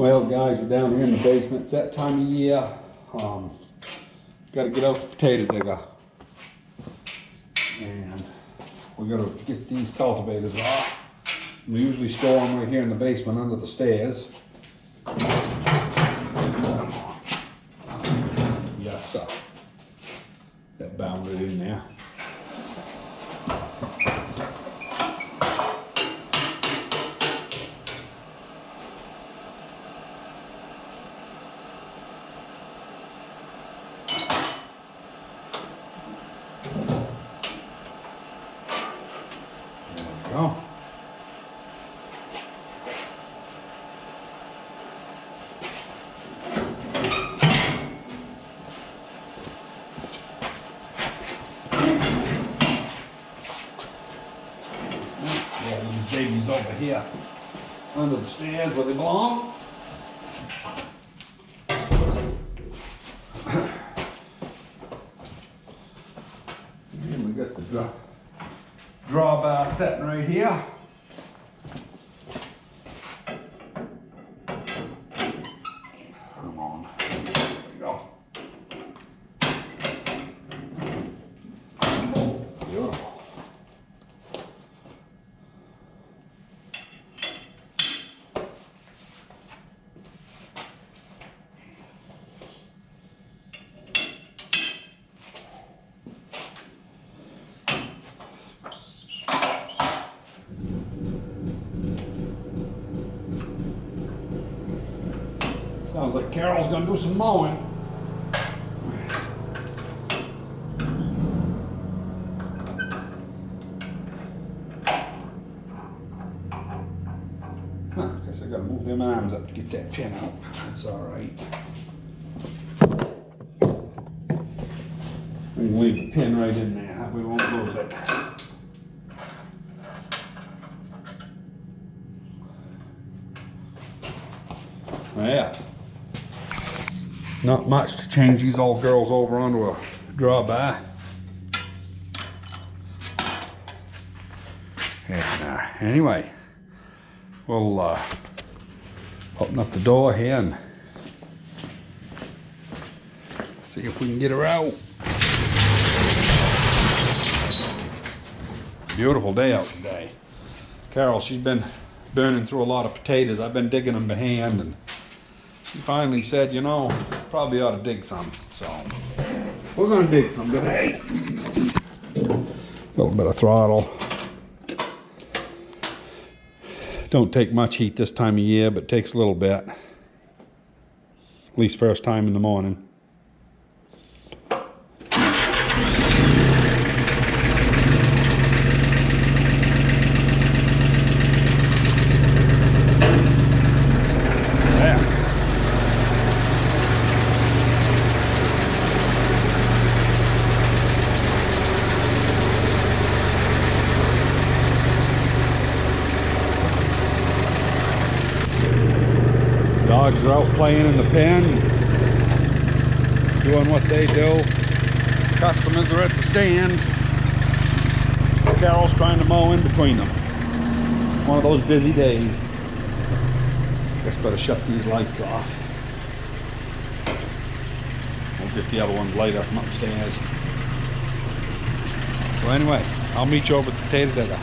Well, guys, we're down here in the basement. It's that time of year. Got to get out the potato digger. And we got to get these cultivators off. We usually store them right here in the basement under the stairs. We got stuff that bounded in there. Go. Yeah, these babies over here under the stairs where they belong. And we got the drawbar setting right here. Come on. There we go. Beautiful. Sounds like Carol's gonna do some mowing. Guess I gotta move them arms up to get that pin out. That's all right. We can leave the pin right in there. We won't lose it. Yeah. Not much to change these old girls over onto a drawbar. And anyway, we'll open up the door here and see if we can get her out. Beautiful day out today. Carol, she's been burning through a lot of potatoes. I've been digging them by hand, and she finally said, you know, probably ought to dig some. So we're gonna dig some today. A little bit of throttle. Don't take much heat this time of year, but takes a little bit. At least first time in the morning. Dogs are out playing in the pen, doing what they do. Customers are at the stand. Carol's trying to mow in between them. One of those busy days. Guess better shut these lights off. We'll get the other ones later from upstairs. So anyway, I'll meet you over at the potato digger.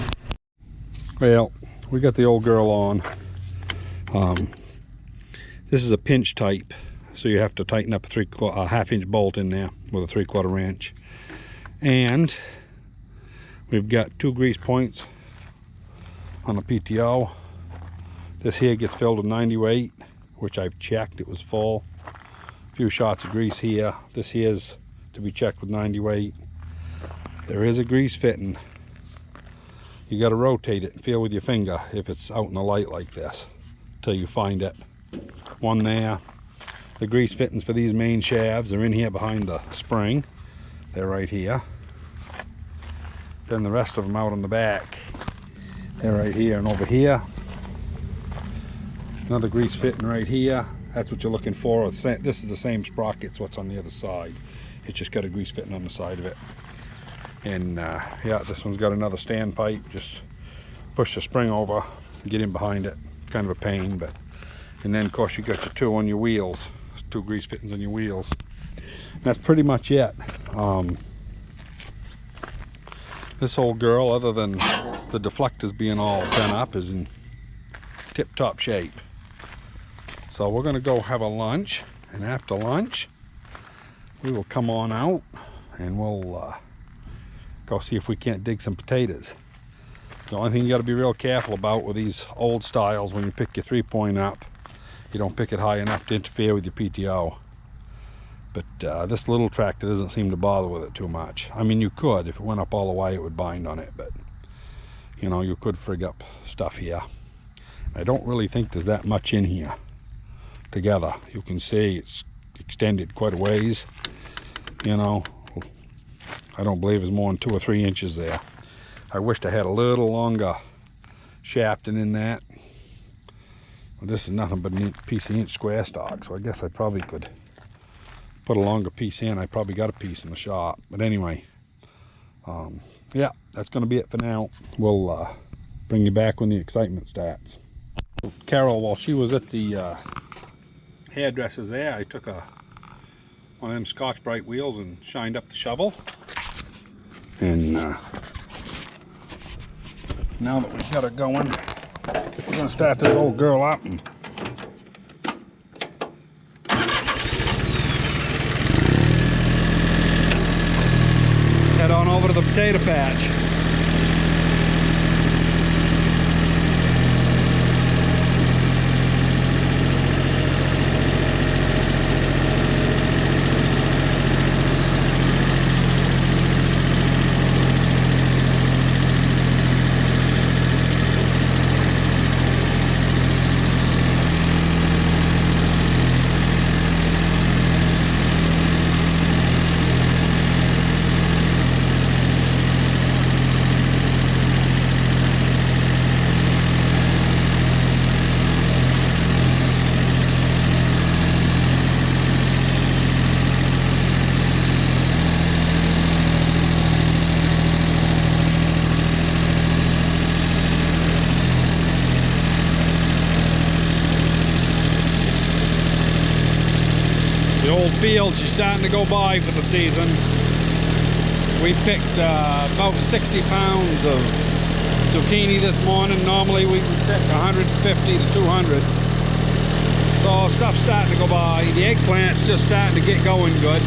Well, we got the old girl on. This is a pinch type, so you have to tighten up a half-inch bolt in there with a 3/4 wrench. And we've got 2 grease points on the PTO. This here gets filled with 90 weight, which I've checked, it was full. A few shots of grease here. This here is to be checked with 90 weight. There is a grease fitting. You got to rotate it and feel with your finger if it's out in the light like this till you find it. One there. The grease fittings for these main shafts are in here behind the spring. They're right here. Then the rest of them out on the back. They're right here and over here. Another grease fitting right here. That's what you're looking for. This is the same sprocket as what's on the other side. It's just got a grease fitting on the side of it. And yeah, this one's got another standpipe. Just push the spring over and get in behind it. Kind of a pain, but And then of course you got your 2 on your wheels, 2 grease fittings on your wheels. And that's pretty much it. This whole girl, other than the deflectors being all bent up, is in tip-top shape. So we're gonna go have a lunch, and after lunch we will come on out and we'll go see if we can't dig some potatoes. The only thing you got to be real careful about with these old styles, when you pick your 3-point up, you don't pick it high enough to interfere with your PTO. But this little tractor doesn't seem to bother with it too much. I mean, you could, if it went up all the way, it would bind on it, but you know, you could frig up stuff here. I don't really think there's that much in here together. You can see it's extended quite a ways. You know, I don't believe there's more than 2 or 3 inches there. I wished I had a little longer shafting in that. Well, this is nothing but a piece of inch square stock, so I guess I probably could put a longer piece in. I probably got a piece in the shop, but anyway, yeah, that's going to be it for now. We'll bring you back when the excitement starts. Carol, while she was at the hairdressers there, I took one of them Scotch-Brite wheels and shined up the shovel. And now that we've got her going, we're going to start this old girl up and head on over to the potato patch. The old field she's starting to go by for the season. We picked about 60 pounds of zucchini this morning. Normally we would pick 150 to 200. So stuff's starting to go by. The eggplant's just starting to get going good.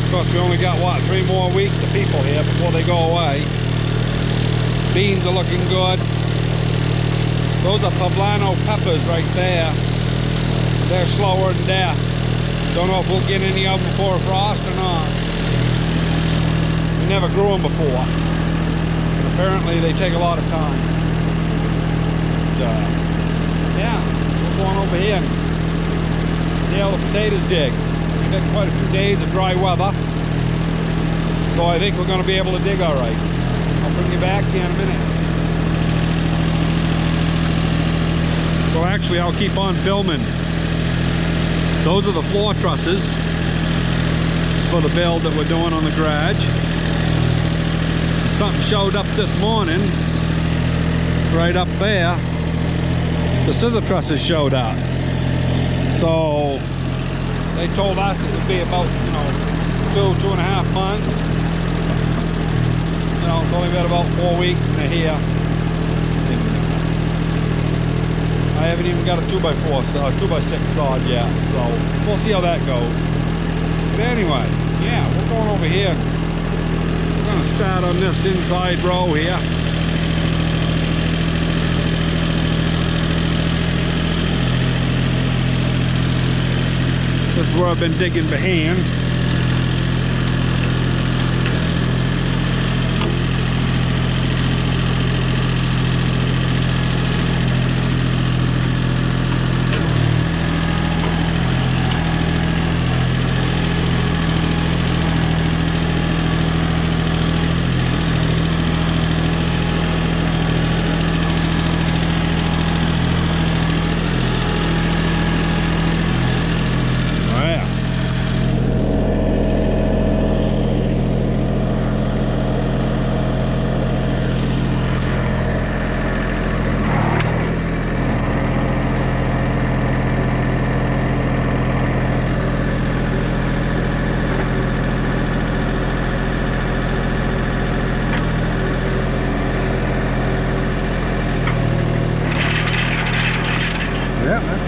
Of course, we only got, what, 3 more weeks of people here before they go away. Beans are looking good. Those are poblano peppers right there. They're slower than death. Don't know if we'll get any of them before frost or not. We never grew them before. And apparently they take a lot of time. But, yeah, we're going over here and see how the potatoes dig. We've had quite a few days of dry weather, so I think we're going to be able to dig all right. I'll bring you back here in a minute. So actually, I'll keep on filming. Those are the floor trusses for the build that we're doing on the garage. Something showed up this morning, right up there. The scissor trusses showed up. So they told us it would be about, 2.5 months. It's only been about 4 weeks and they're here. I haven't even got a 2x4, 2x6 sawed yet, so we'll see how that goes. But anyway, yeah, we're going over here. We're going to start on this inside row here. This is where I've been digging by hand.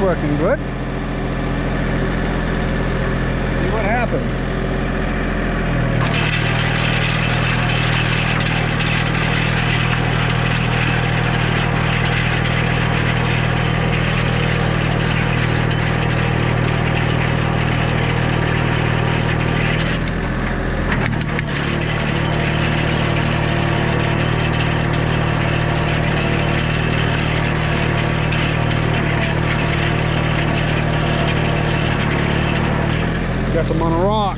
working good. See what happens. Guess I'm on a rock.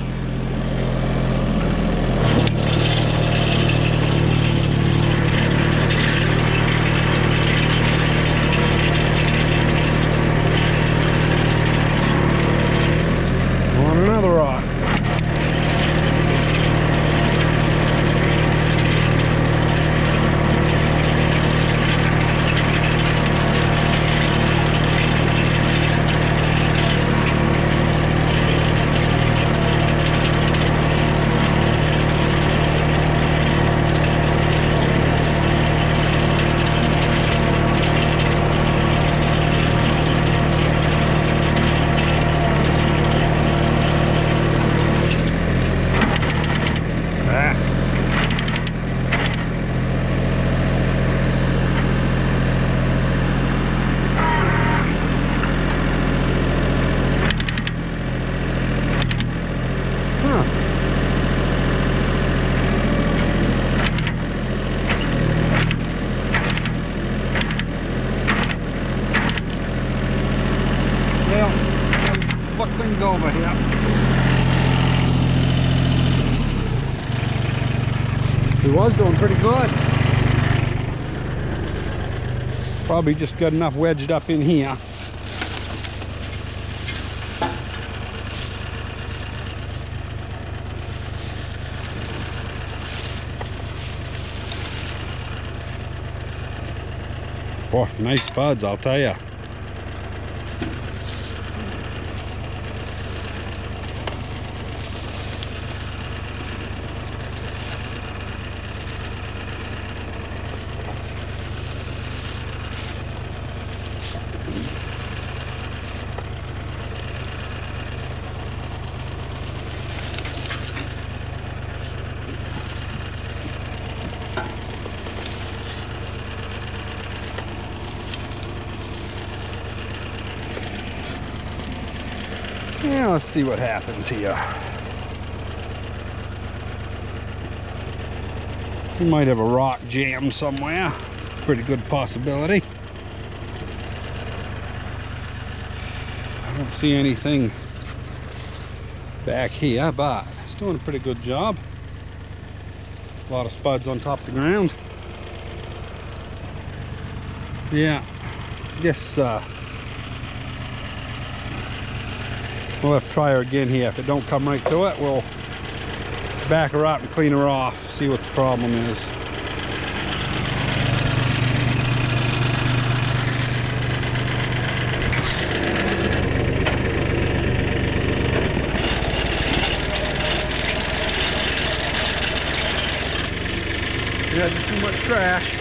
On another rock. Look things over here. He was doing pretty good. Probably just got enough wedged up in here. Boy, nice spuds, I'll tell you. Yeah, let's see what happens here. We might have a rock jam somewhere. Pretty good possibility. I don't see anything back here, but it's doing a pretty good job. A lot of spuds on top of the ground. Yeah, I guess we'll have to try her again here. If it don't come right to it, we'll back her up and clean her off, see what the problem is. Yeah, just too much trash.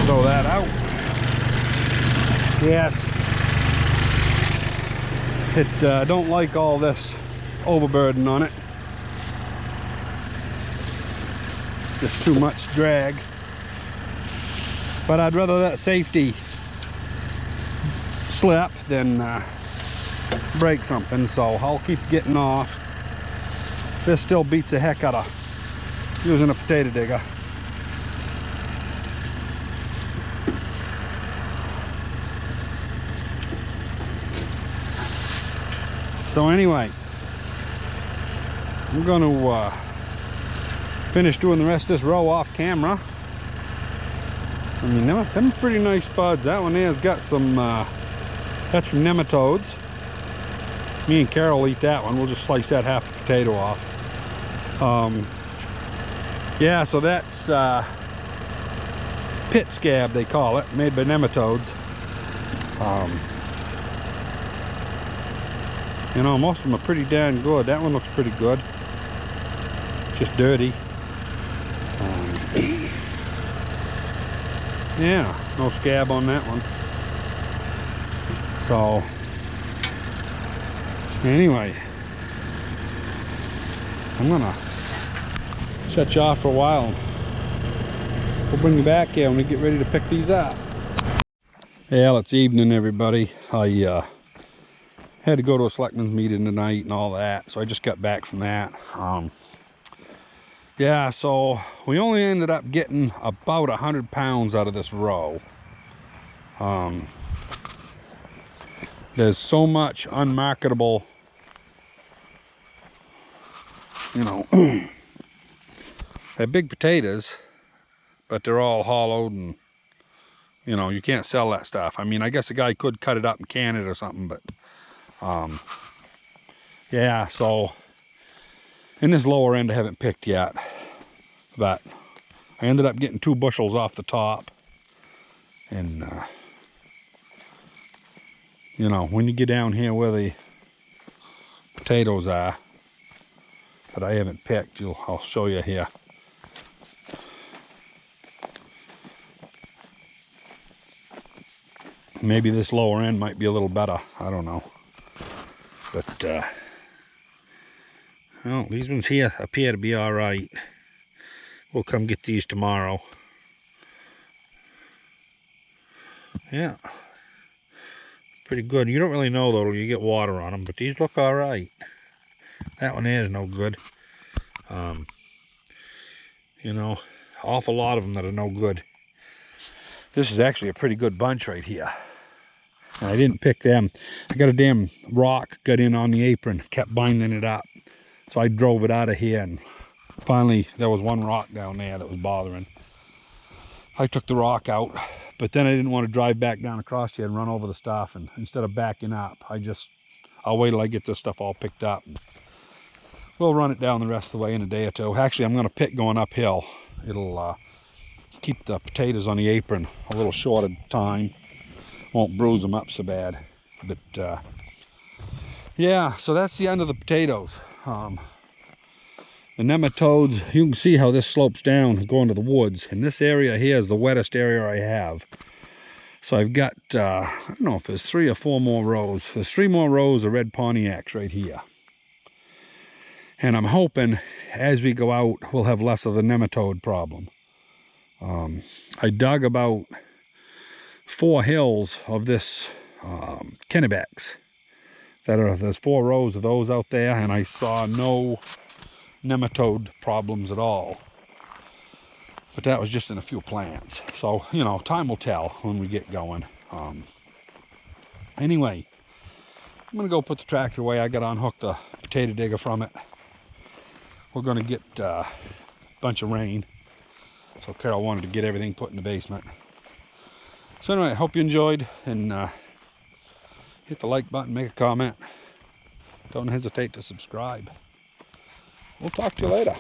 Throw that out. Yes, it don't like all this overburden on it. Just too much drag. But I'd rather that safety slip than break something, so I'll keep getting off. This still beats the heck out of using a potato digger. So anyway, I'm going to finish doing the rest of this row off camera. I mean, them pretty nice spuds. That one there's got some, that's from nematodes. Me and Carol eat that one. We'll just slice that half the potato off. Yeah, so that's pit scab, they call it, made by nematodes. You know, most of them are pretty darn good. That one looks pretty good. Just dirty. Yeah, no scab on that one. So anyway, I'm gonna shut you off for a while. We'll bring you back here when we get ready to pick these up. Well, it's evening, everybody. I had to go to a selectmen's meeting tonight and all that, so I just got back from that. Yeah, so we only ended up getting about 100 pounds out of this row. There's so much unmarketable, you know, they're big potatoes, but they're all hollowed and, you know, you can't sell that stuff. I mean, I guess a guy could cut it up and can it or something, but yeah, so in this lower end I haven't picked yet, but I ended up getting 2 bushels off the top. And you know, when you get down here where the potatoes are that I haven't picked, I'll show you here. Maybe this lower end might be a little better, I don't know. But well, these ones here appear to be all right. We'll come get these tomorrow. Yeah, pretty good. You don't really know though till you get water on them, but these look all right. That one there is no good. You know, awful lot of them that are no good. This is actually a pretty good bunch right here. And I didn't pick them. I got a damn rock got in on the apron, kept binding it up. So I drove it out of here, and finally there was one rock down there that was bothering. I took the rock out, but then I didn't want to drive back down across here and run over the stuff, and instead of backing up, I'll wait till I get this stuff all picked up. We'll run it down the rest of the way in a day or two. Actually, I'm going to pick going uphill. It'll keep the potatoes on the apron a little short of time. Won't bruise them up so bad. But yeah, so that's the end of the potatoes. The nematodes, you can see how this slopes down going to the woods, and this area here is the wettest area I have. So I've got I don't know if there's 3 or 4 more rows. There's 3 more rows of red Pontiacs right here, and I'm hoping as we go out we'll have less of the nematode problem. I dug about 4 hills of this Kennebecs. There's 4 rows of those out there, and I saw no nematode problems at all. But that was just in a few plants. So, you know, time will tell when we get going. Anyway, I'm going to go put the tractor away. I got to unhook the potato digger from it. We're going to get a bunch of rain. So Carol wanted to get everything put in the basement. So anyway, I hope you enjoyed, and hit the like button, make a comment. Don't hesitate to subscribe. We'll talk to you later.